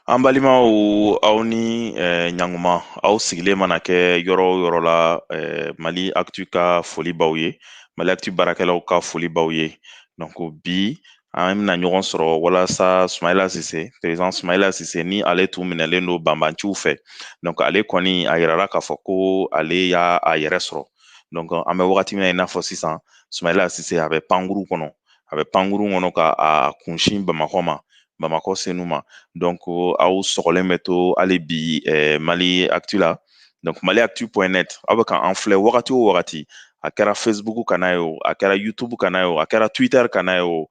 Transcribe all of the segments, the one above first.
An balimaw aw ni ɲankuma aw sigilen mana kɛ yɔrɔ o yɔrɔ la Mali Actu ka foli b'aw ye Mali Actu baarakɛlaw ka foli b'aw ye bi an bɛna ɲɔgɔn sɔrɔ walasa Sumayila Sise président Sumayila Sise ni ale tun minɛlen don banbanciw fɛ ale kɔni a yirala k'a fɔ ko ale y'a yɛrɛ sɔrɔ an bɛ wagati min na i n'a fɔ sisan Sumayila Sise a bɛ pankuru kɔnɔ ka a kunsin Bamakɔ ma Bamakɔ senu ma aw sɔgɔlen bɛ to hali bi Mali Actu la maliactu.net aw bɛ ka an filɛ wagati o wagati a kɛra Facebook kanal ye o a kɛra YouTube kanal ye o a kɛra Twitter kanal ye o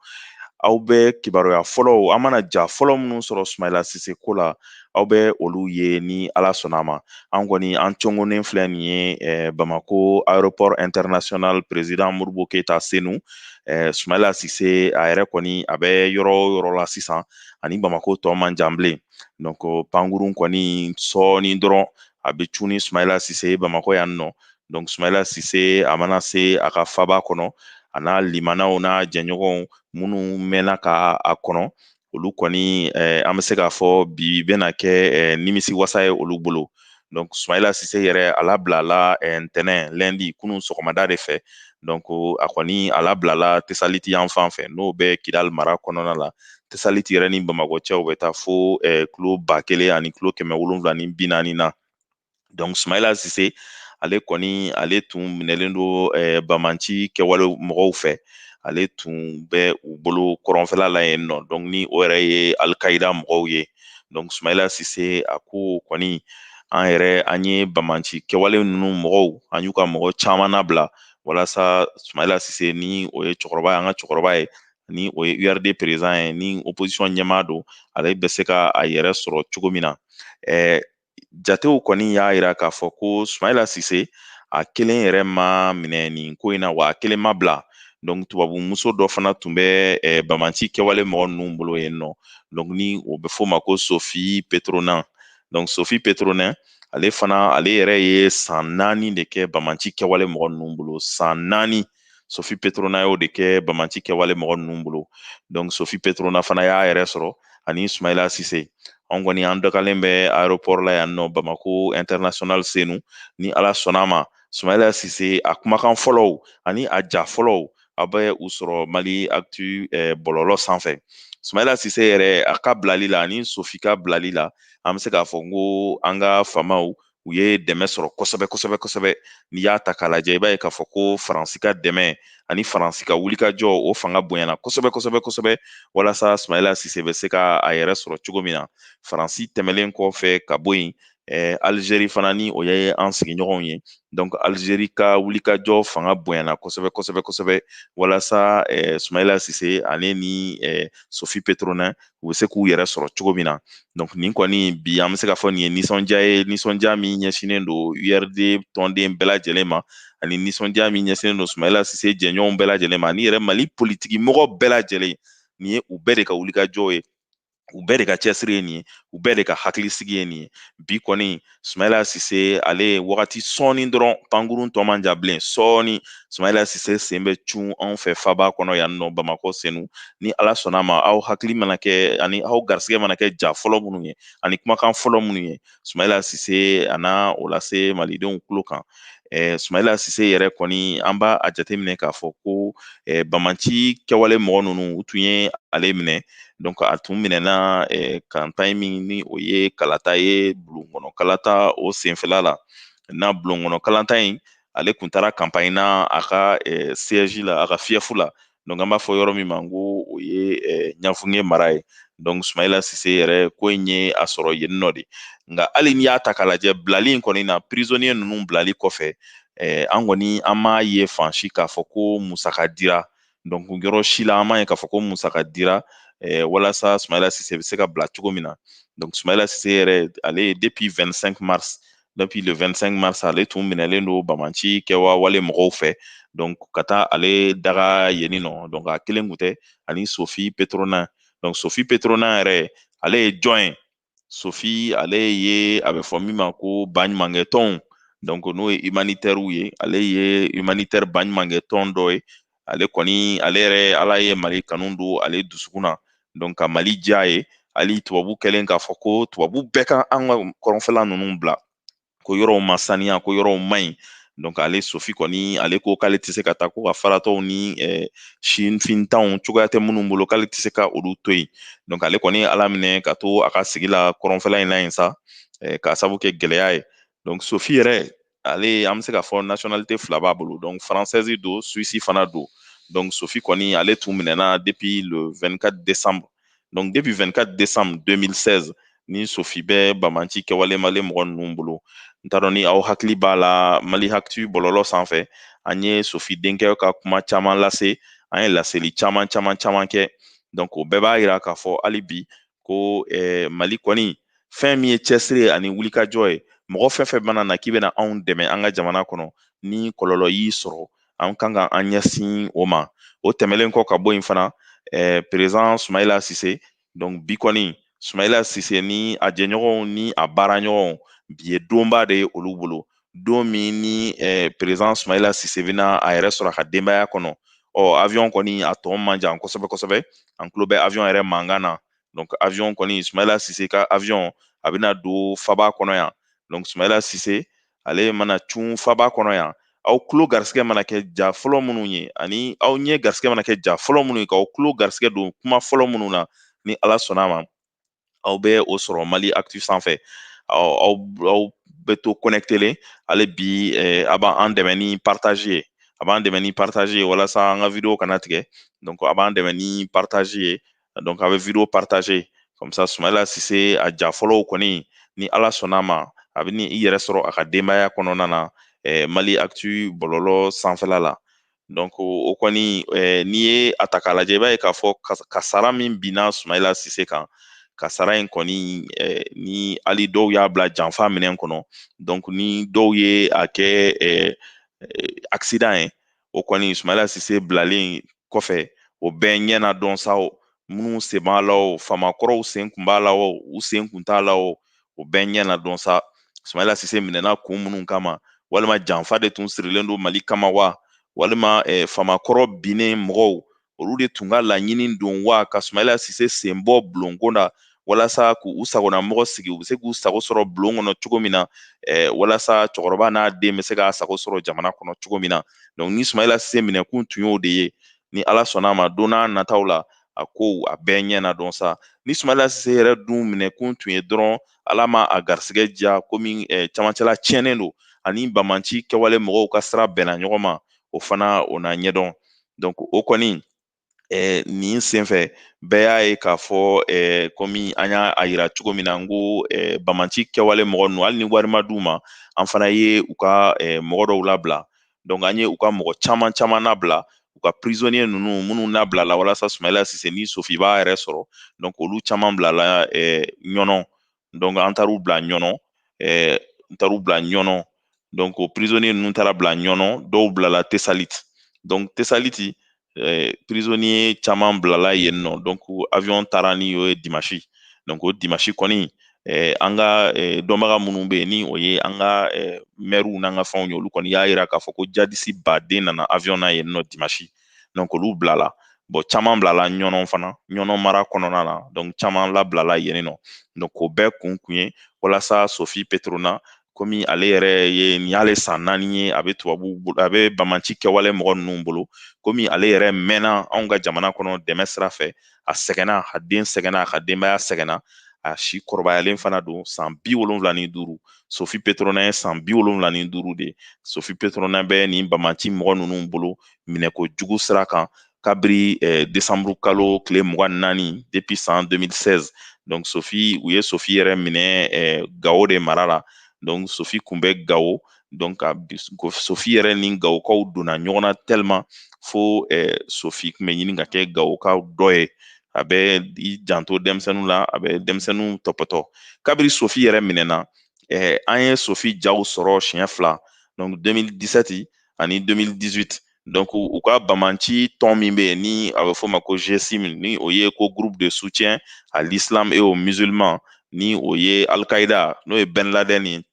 aw bɛ kibaruya fɔlɔw an mana ja fɔlɔ minnu sɔrɔ Sumayila Sise ko la aw bɛ olu ye ni Ala sɔnna a ma an kɔni an cɔngonen filɛ nin ye Bamako aéroport international président Modibo Keyita senu Sumayila Sise a yɛrɛ kɔni a bɛ yɔrɔ o yɔrɔ la sisan ani Bamako tɔ man jan bilen pankurun kɔni sɔɔni dɔrɔn a bɛ cun Sumayila Sise Bamakɔ yan nɔ Sumayila Sise a mana se a ka faba kɔnɔ a n'a limanaw n'a jɛɲɔgɔnw minnu mɛnna ka a kɔnɔ olu kɔni an bɛ se k'a fɔ bi bɛna kɛ nimisiwasa ye olu bolo Sumayila Sise yɛrɛ a labilala ntɛnɛn lundi kunun sɔgɔmada de fɛ a kɔni a labilala Tesaliti yan fan fɛ n'o bɛ Kidali mara kɔnɔna la Tesaliti yɛrɛ ni Bamakɔ cɛw bɛ taa fo kilo 1000 ani kilo 740 na Sumayila Sise ale kɔni ale tun minɛlen don banbanci kɛwale mɔgɔw fɛ ale tun bɛ u bolo kɔrɔnfɛla la yen nɔ ni o yɛrɛ ye Alikayida mɔgɔw ye Sumayila Sise a ko kɔni an ye banbanci kɛwale ninnu mɔgɔw an y'u ka mɔgɔ caman nabila walasa Sumayila Sise ni o ye cɛkɔrɔba ye an ka cɛkɔrɔba ye ni o ye URD président ye ni opposition ɲɛmaa don ale bɛ se ka a yɛrɛ sɔrɔ cogo min na jatew kɔni y'a yira k'a fɔ ko Sumayila Sise a kelen yɛrɛ ma minɛ nin ko in na wa a kelen ma bila tubabu muso dɔ fana tun bɛ banbanci kɛwale mɔgɔ ninnu bolo yen nɔ ni o bɛ f'o ma ko Sophie Petronan Sophie Petronan ale yɛrɛ ye san 4 de kɛ banbanci kɛwale mɔgɔ ninnu bolo san 4 Sophie Petronan y'o de kɛ banbanci kɛwale mɔgɔ ninnu bolo Sophie Petronan fana y'a yɛrɛ sɔrɔ ani Sumayila Sise an kɔni an dagalen bɛ aéroport la yan nɔ Bamako international senu ni Ala sɔnna a ma Sumayila Sise a kumakan fɔlɔw ani a ja fɔlɔw a bɛ u sɔrɔ Mali Actu bɔlɔlɔ sanfɛ Sumayila Sise yɛrɛ a ka bilali la ani Sophie ka bilali la an bɛ se k'a fɔ ko an ka famaw u ye dɛmɛ sɔrɔ kosɛbɛ n'i y'a ta k'a lajɛ i b'a ye k'a fɔ ko Faransi ka dɛmɛ ani Faransi ka wulikajɔ o fanga bonyana kosɛbɛ walasa Sumayila Sise bɛ se ka a yɛrɛ sɔrɔ cogo min na Faransi tɛmɛlen kɔfɛ ka bɔ yen Alizeri fana ni o ye an sigiɲɔgɔnw ye Alizeri ka wulikajɔ fanga bonyana kosɛbɛ walasa Sumayila Sise ale ni Sophie Petronan u bɛ se k'u yɛrɛ sɔrɔ cogo min na nin kɔni bi an bɛ se k'a fɔ nin ye nisɔndiya min ɲɛsinnen don URD tɔnden bɛɛ lajɛlen ma ani nisɔndiya min ɲɛsinnen don Sumayila Sise jɛɲɔgɔnw bɛɛ lajɛlen ma ani yɛrɛ Mali politiki mɔgɔ bɛɛ lajɛlen nin ye u bɛɛ de ka wulikajɔ ye u bɛɛ de ka cɛsiri ye nin ye u bɛɛ de ka hakilisigi ye nin ye bi kɔni Sumayila Sise ale ye wagati sɔɔni dɔrɔn pankurun tɔ man jan bilen sɔɔni Sumayila Sise sen bɛ cun anw fɛ faba kɔnɔ yan nɔ Bamakɔ senu ni Ala sɔnna a ma aw hakili mana kɛ ani aw garisɛgɛ mana kɛ ja fɔlɔ minnu ye ani kumakan fɔlɔ minnu ye Sumayila Sise a na o lase malidenw tulo kan Sumayila Sise yɛrɛ kɔni an b'a jateminɛ k'a fɔ ko banbanci kɛwale mɔgɔ ninnu u tun ye ale minɛ a tun minɛna campagne min ni o ye kalata ye Bulonkɔnɔ kalata o senfɛla la na Bulonkɔnɔ kalata in ale tun taara campagne na a ka siège la a ka fiɛfu la an b'a fɔ yɔrɔ min ma ko o ye Ɲafuge mara ye Sumayila Sise yɛrɛ ko in ye a sɔrɔ yen nɔ de nka hali n'i y'a ta k'a lajɛ bilali in kɔni na prisonnier ninnu bilali kɔfɛ an kɔni an m'a ye fan si k'a fɔ ko musaka dira yɔrɔ si la an m'a ye k'a fɔ ko musaka dira walasa Sumayila Sise bɛ se ka bila cogo min na Sumayila Sise yɛrɛ ale depuis 25 mars depuis le 25 mars ale tun minɛlen don banbanci kɛwale mɔgɔw fɛ ka taa ale daga yen nɔ a kelen tun tɛ ani Sophie Petronan Sophie Petronan yɛrɛ ale ye jɔn ye Sophie ale ye a bɛ fɔ min ma ko baɲumankɛ tɔnw n'o ye humanitaire ye ale ye humanitaire baɲumankɛ tɔn dɔ ye ale yɛrɛ Ala ye Mali kanu don ale dusukun na ka Mali diya ye hali tubabu kɛlen k'a fɔ ko tubabu bɛɛ ka an ka kɔrɔnfɛla ninnu bila ko yɔrɔw ma saniya ko yɔrɔw ma ɲi ale sofi kɔni ale ko k'ale tɛ se ka taa ko ka faratɔw ni sifintanw cogoya tɛ minnu bolo k'ale tɛ se ka olu to yen ale kɔni ye ala minɛ ka to a ka sigi la kɔrɔnfɛla in na yen sa k'a sababu kɛ gɛlɛya ye sofi yɛrɛ ale an bɛ se k'a fɔ nationalité fila b'a bolo française don suisse fana don sofi kɔni ale tun minɛna depuis le 24 décembre depuis 24 décembre 2016 ni sofi bɛ bamanci kɛwale mali mɔgɔ ninnu bolo n t'a dɔn ni aw hakili b'a la mali hakili bɔlɔlɔ sanfɛ an ye sofi denkɛ ka kuma caman lase an ye laseli caman kɛ o bɛɛ b'a yira k'a fɔ hali bi ko mali kɔni fɛn min ye cɛsiri ani wulikajɔ ye mɔgɔ fɛn fɛn mana na k'i bɛna anw dɛmɛ an ka jamana kɔnɔ ni kɔlɔlɔ y'i sɔrɔ an kan ka an ɲɛsin o ma o tɛmɛnen kɔ ka bɔ yen fana perezan sumayila sise bi kɔni sumayila sise ni a jɛɲɔgɔnw ni a baaraɲɔgɔnw bi ye donba de ye olu bolo don min ni perezan sumayila sise bɛna a yɛrɛ sɔrɔ a ka denbaya kɔnɔ avion kɔni a tɔ man jan kosɛbɛ an tulo bɛ avion yɛrɛ mankan na avion kɔni sumayila sise ka avion a bɛna don faba kɔnɔ yan sumayila sise ale mana cun faba kɔnɔ yan aw tulo garisigɛ mana kɛ ja fɔlɔ minnu ye ani aw ɲɛ garisigɛ mana kɛ ja fɔlɔ minnu ye k'aw tulo garisigɛ don kuma fɔlɔ minnu na ni ala sɔnna ma aw bɛ o sɔrɔ mali actu sanfɛ aw bɛ to connecté ale bi a b'an dɛmɛ ni partage ye a b'an dɛmɛ ni partage ye walasa an ka video kana tigɛ a b'an dɛmɛ ni partage ye a bɛ video partage comme ça sumayila sise a ja fɔlɔw kɔni ni ala sɔnna ma a bɛ ni i yɛrɛ sɔrɔ a ka denbaya kɔnɔna na mali actu bɔlɔlɔ sanfɛla la o kɔni n'i ye a ta k'a lajɛ i b'a ye k'a fɔ kasara min binna sumayila sise kan kasara in kɔni ni hali dɔw y'a bila janfa minɛn kɔnɔ ni dɔw ye a kɛ accident ye o kɔni sumayila sise bilalen kɔfɛ o bɛɛ ɲɛna dɔn sa minnu sen b'a la o famakɔrɔw sen kun b'a la o u sen kun t'a la o bɛɛ ɲɛna dɔn sa sumayila sise minɛna kun minnu kama walima janfa de tun sirilen don mali kama wa walima famakɔrɔ binnen mɔgɔw olu de tun ka laɲini don wa ka sumayila sise sen bɔ bulonko la walasa k'u sagona mɔgɔ sigi u bɛ se k'u sago sɔrɔ bulon kɔnɔ cogo min na walasa cɛkɔrɔba n'a den bɛ se k'a sago sɔrɔ jamana kɔnɔ cogo min na ni sumayila sise minɛkun tun y'o de ye ni ala sɔnna a ma don n'a nataw la a ko a bɛɛ ɲɛna dɔn sa ni sumayila sise yɛrɛ dun minɛkun tun ye dɔrɔn ala ma a garisigɛ diya komi camancɛla tiɲɛnen don ani bamanci kɛwale mɔgɔw ka sira bɛnna ɲɔgɔn ma o fana o n'a ɲɛdɔn o kɔni nin senfɛ bɛɛ y'a ye k'a fɔ komi an y'a yira cogo min na n ko bamanci kɛwale mɔgɔ ninnu hali ni wari ma d'u ma an fana ye u ka mɔgɔ dɔw labila an ye u ka mɔgɔ caman labila u ka prisonnier ninnu minnu labila la walasa sumayila sise ni sofi b'a yɛrɛ sɔrɔ olu caman bilala ɲɔnɔ an taar'u bila ɲɔnɔ n taar'u bila ɲɔnɔ o prisonnier ninnu taara bila ɲɔnɔ dɔw bilala tesaliti tesaliti prisonnier caman bilala yen nɔ avion taara ni o ye dimanche o dimanche kɔni an ka dɔnbaga minnu bɛ yen ni o ye an ka mɛruw n'an ka fɛnw ye olu kɔni y'a jira k'a fɔ ko jadisi baden nana avion na yen nɔ dimanche olu bilala caman bilala ɲɔnɔ fana ɲɔnɔ mara kɔnɔna na caman labilala yen nɔ o bɛɛ kun ye walasa sofi petrona komi ale yɛrɛ ye nin y'ale san 4 ye a bɛ tubabu bolo a bɛ bamanci kɛwale mɔgɔ ninnu bolo komi ale yɛrɛ mɛnna anw ka jamana kɔnɔ dɛmɛ sira fɛ a sɛgɛnna a den sɛgɛnna a ka denbaya sɛgɛnna a si kɔrɔbayalen fana don san 75 sofi petrona ye san 75 de sofi petrona bɛ nin bamanci mɔgɔ ninnu bolo minɛko jugu sira kan kabiri desanburu kalo tile 24 depuis san 2016 sofi u ye sofi yɛrɛ minɛ gawo de mara la sofi kun bɛ gawo sofi yɛrɛ ni gawokaw donna ɲɔgɔn na tellement fo sofi kun bɛ ɲini ka kɛ gawokaw dɔ ye a bɛ i janto denmisɛnninw la a bɛ denmisɛnninw tɔpɔtɔ kabiri sofi yɛrɛ minɛna an ye sofi jaw sɔrɔ siɲɛ 2 2017 ani 2018 u ka bamanci tɔn min bɛ yen ni a bɛ fɔ o ma ko GSIM ni o ye ko groupe de soutien à l'islam et aux musulmans ni o ye Al-Qaïda n'o ye Ben Laden ye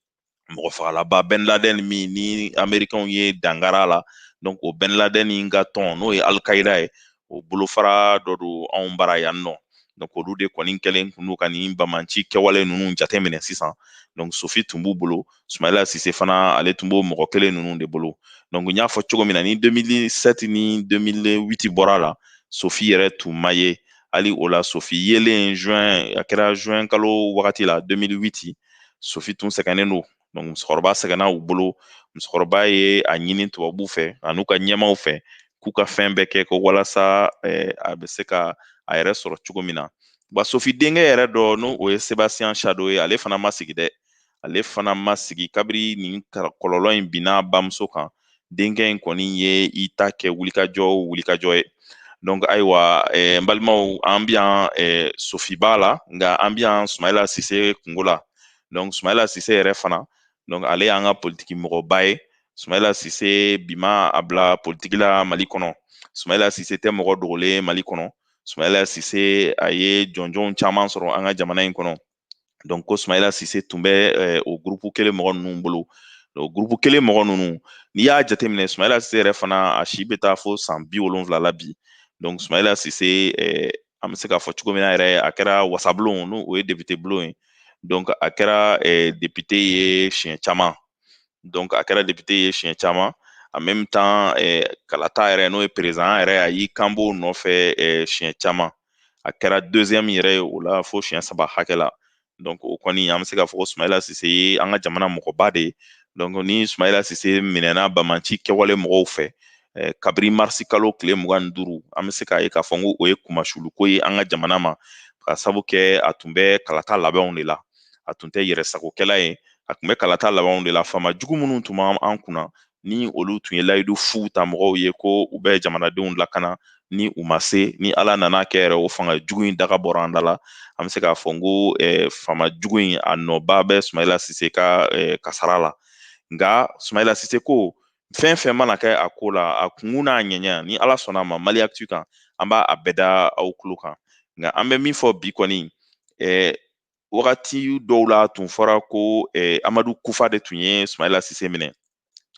mɔgɔ fagalaba Ben Laden min ni amerikɛnw ye dangara la o Ben Laden ka tɔn n'o ye Al-Qaïda ye o bolofara dɔ don anw bara yan nɔ donc olu de kɔni kɛlen kun don ka nin bamanci kɛwale ninnu jateminɛ sisan donc Sofi tun b'u bolo Sumayila Sise fana ale tun b'o mɔgɔ kelen ninnu de bolo donc n y'a fɔ cogo min na ni 2007 ni 2008 bɔra la Sofi yɛrɛ tun ma ye hali o la Sofi yelen juin a kɛra juin kalo wagati la 2008 Sofi tun sɛgɛnnen don donc musokɔrɔba sɛgɛnna u bolo musokɔrɔba ye a ɲini tubabuw fɛ a n'u ka ɲɛmaw fɛ k'u ka fɛn bɛɛ kɛ ko walasa a bɛ se ka a yɛrɛ sɔrɔ cogo min na wa Sofi denkɛ yɛrɛ dɔ n'o o ye Sebastien Chado ye ale fana ma sigi dɛ ale fana ma sigi kabiri nin kɔlɔlɔ in binna bamuso kan denkɛ in kɔni ye i ta kɛ wulikajɔ ye donc ayiwa n balimaw an bɛ yan Sofi b'a la nka an bɛ yan Sumayila Sise kungo la donc Sumayila Sise yɛrɛ fana donc ale y'an ka politiki mɔgɔba ye Sumayila Sise bi ma a bila politiki la Mali kɔnɔ Sumayila Sise tɛ mɔgɔ dogolen ye Mali kɔnɔ Sumayila Sise a ye jɔnjɔnw caman sɔrɔ an ka jamana in kɔnɔ donc ko Sumayila Sise tun bɛ o gurupu kelen mɔgɔ ninnu bolo o gurupu kelen mɔgɔ ninnu n'i y'a jateminɛ Sumayila Sise yɛrɛ fana a si bɛ taa fo san 70 la bi donc Sumayila Sise an bɛ se k'a fɔ cogo min na yɛrɛ a kɛra wasabulon n'o o ye député bulon ye donc a kɛra député ye siɲɛ caman donc a kɛra député ye siɲɛ caman en même temps kalata yɛrɛ n'o ye président yɛrɛ a y'i kanbɔ nɔfɛ siɲɛ caman a kɛra deuxième yɛrɛ ye o la fo siɲɛ 3 hakɛ la donc o kɔni an bɛ se k'a fɔ ko Sumayila Sise ye an ka jamana mɔgɔba de ye donc ni Sumayila Sise minɛna bamanci kɛwale mɔgɔw fɛ kabiri marisi kalo tile 25 an bɛ se k'a ye k'a fɔ ko o ye kumasuluko ye an ka jamana ma ka sabu kɛ a tun bɛ kalata labɛnw de la a tun tɛ yɛrɛsagokɛla ye a tun bɛ kalata labanw de la fama jugu minnu tun b'an kunna ni olu tun ye layidu fu ta mɔgɔw ye ko u bɛ jamanadenw lakana ni u ma se ni ala nana kɛ yɛrɛ o fanga jugu in daga bɔra an da la an bɛ se k'a fɔ n ko fama jugu in a nɔba bɛ Sumayila Sise ka kasara la nka Sumayila Sise ko fɛn fɛn mana kɛ a ko la a kungun n'a ɲɛɲɛ ni ala sɔnna a ma Maliactu kan an b'a a bɛɛ da aw tulo kan nka an bɛ min fɔ bi kɔni wagati dɔw la tun fɔra ko Amadu Kufa de tun ye Sumayila Sise minɛ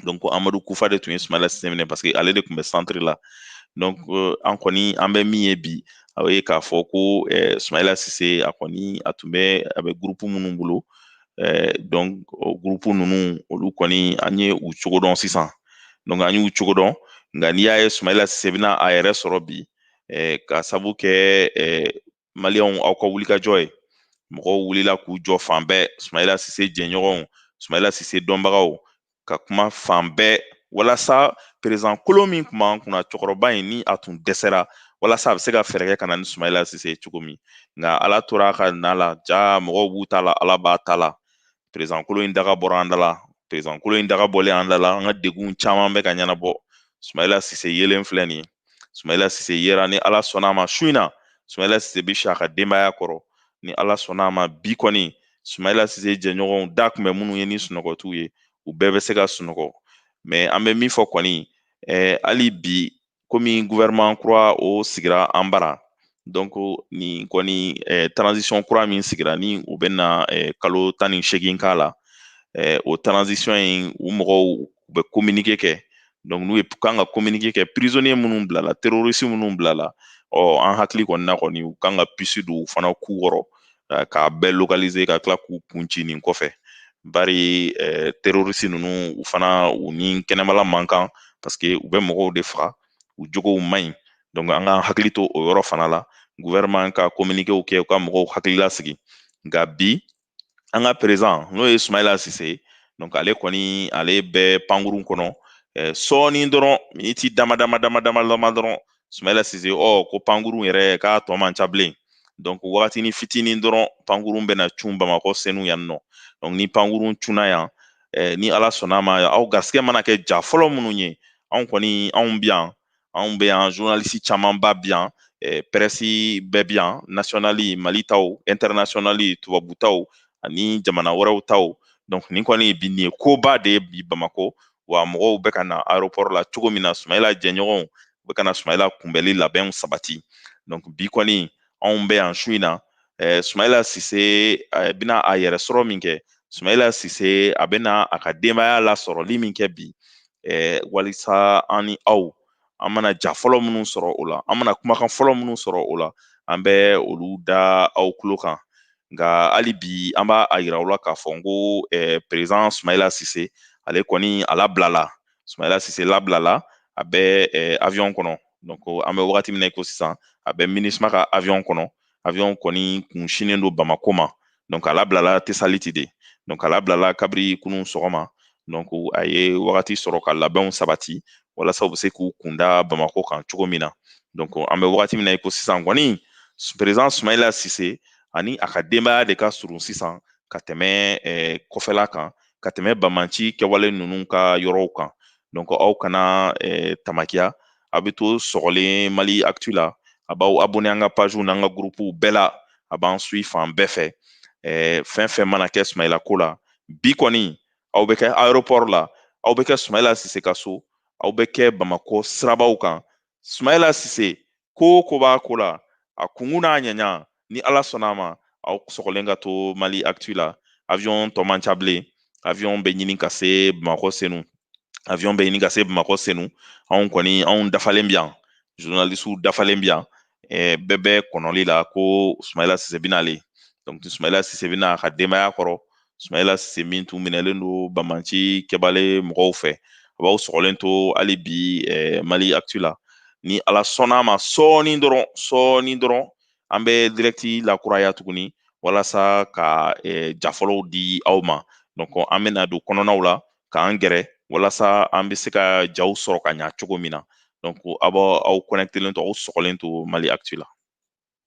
donc ko Amadu Kufa de tun ye Sumayila Sise minɛ parce que ale de tun bɛ centre la donc an kɔni an bɛ min ye bi o ye k'a fɔ ko Sumayila Sise a kɔni a bɛ groupe minnu bolo donc o groupe ninnu olu kɔni an ye u cogo dɔn sisan donc an y'u cogo dɔn nka n'i y'a ye Sumayila Sise bɛna a yɛrɛ sɔrɔ bi ka sabu kɛ maliyɛnw aw ka wulikajɔ ye mɔgɔw wulila k'u jɔ fan bɛɛ Sumayila Sise jɛɲɔgɔnw Sumayila Sise dɔnbagaw ka kuma fan bɛɛ walasa président kolon min tun b'an kunna cɛkɔrɔba in ni a tun dɛsɛra walasa a bɛ se ka fɛɛrɛ kɛ ka na ni Sumayila Sise ye cogo min nka ala tora a ka na la ja mɔgɔw b'u ta la ala b'a ta la président kolon in daga bɔra an da la président kolon in daga bɔlen an da la an ka degun caman bɛ ka ɲɛnabɔ Sumayila Sise yelen filɛ nin ye Sumayila Sise yera ni ala sɔnna a ma su in na Sumayila Sise bɛ si a ka denbaya kɔrɔ ni ala sɔnna a ma bi kɔni Sumayila Sise jɛɲɔgɔnw da tun bɛ minnu ye ni sunɔgɔ t'u ye u bɛɛ bɛ se ka sunɔgɔ mais an bɛ min fɔ kɔni hali bi komi gouvernement kura o sigira an bara donc nin kɔni transition kura min sigira ni u bɛ na kalo 18 k'a la o transition in u mɔgɔw u bɛ communiqué kɛ donc n'u ye kan ka communiqué kɛ prisonnier minnu bilala terroriste minnu bilala an hakili kɔni na kɔni u kan ka puce don u fana k'u kɔrɔ k'a bɛɛ localiser ka tila k'u kun ci nin kɔfɛ bari terroriste ninnu u fana u ni kɛnɛmala man kan parce que u bɛ mɔgɔw de faga u jogow man ɲi donc an k'an hakili to o yɔrɔ fana la gouvernement ka communiquéw kɛ u ka mɔgɔw hakili lasigi nka bi an ka président n'o ye Sumayila Sise ye donc ale kɔni ale bɛ pankurun kɔnɔ sɔɔni dɔrɔn miniti dama dama dɔrɔn Sumayila Sise ko pankurun yɛrɛ k'a tɔ man ca bilen donc wagatini fitinin dɔrɔn pankurun bɛna cun Bamakɔ senu yan nɔ donc ni pankurun cunna yan ni ala sɔnna a ma aw garisɛgɛ mana kɛ ja fɔlɔ minnu ye anw kɔni anw bɛ yan journaliste camanba bi yan presse bɛɛ bi yan nationali Mali taw internationali tubabu taw ani jamana wɛrɛw taw donc nin kɔni bi nin ye koba de ye bi Bamakɔ wa mɔgɔw bɛ ka na aéroport la cogo min na Sumayila jɛɲɔgɔnw u bɛ ka na Sumayila kunbɛli labɛnw sabati donc bi kɔni anw bɛ yan su in na Sumayila Sise bɛna a yɛrɛ sɔrɔ min kɛ Sumayila Sise a bɛna a ka denbaya lasɔrɔli min kɛ bi walisa an ni aw an mana ja fɔlɔ minnu sɔrɔ o la an mana kumakan fɔlɔ minnu sɔrɔ o la an bɛ olu da aw tulo kan nka hali bi an b'a a yira aw la k'a fɔ n ko perezan Sumayila Sise ale kɔni a labilala Sumayila Sise labilala a bɛ avion kɔnɔ an bɛ wagati min na i ko sisan a bɛ MINUSMA ka avion kɔnɔ avion kɔni kun sinnen don Bamako ma a labilala Tesaliti de a labilala kabiri kunun sɔgɔma a ye wagati sɔrɔ ka labɛnw sabati walasa u bɛ se k'u kunda Bamako kan cogo min na an bɛ wagati min na i ko sisan kɔni perezan Sumayila Sise ani a ka denbaya de ka surun sisan ka tɛmɛ kɔfɛla kan ka tɛmɛ Bamanci kɛwale ninnu ka yɔrɔw kan aw kana tamakiya a bɛ to sɔgɔlen Mali Actu la a b'aw abonné an ka pagew n'an ka gurupuw bɛɛ la a b'an suit fan bɛɛ fɛ fɛn fɛn mana kɛ Sumayila ko la bi kɔni aw bɛ kɛ aéroport la aw bɛ kɛ Sumayila Sise ka so aw bɛ kɛ Bamako sirabaw kan Sumayila Sise ko o ko b'a ko la a kunkun n'a ɲɛɲa ni Ala sɔnna a ma aw sɔgɔlen ka to Mali Actu la avion tɔ man ca bilen avion bɛ ɲini ka se Bamako senu avion bɛ ɲini ka se Bamako senu anw kɔni anw dafalen bi yan journalistes dafalen bi yan bɛɛ bɛ kɔnɔli la ko Sumayila Sise bɛ n'ale Sumayila Sise bɛ na a ka denbaya kɔrɔ Sumayila Sise min tun minɛlen don Bamanci kɛbale mɔgɔw fɛ a b'aw sɔgɔlen to hali bi Mali Actu la ni Ala sɔnna a ma sɔɔni dɔrɔn an bɛ direct lakuraya tuguni walasa ka jafɔlɔw di aw ma an bɛna don kɔnɔnaw la k'an gɛrɛ walasa an bɛ se ka jaw sɔrɔ ka ɲa cogo min na aw connectelen to aw sɔgɔlen to Mali Actu la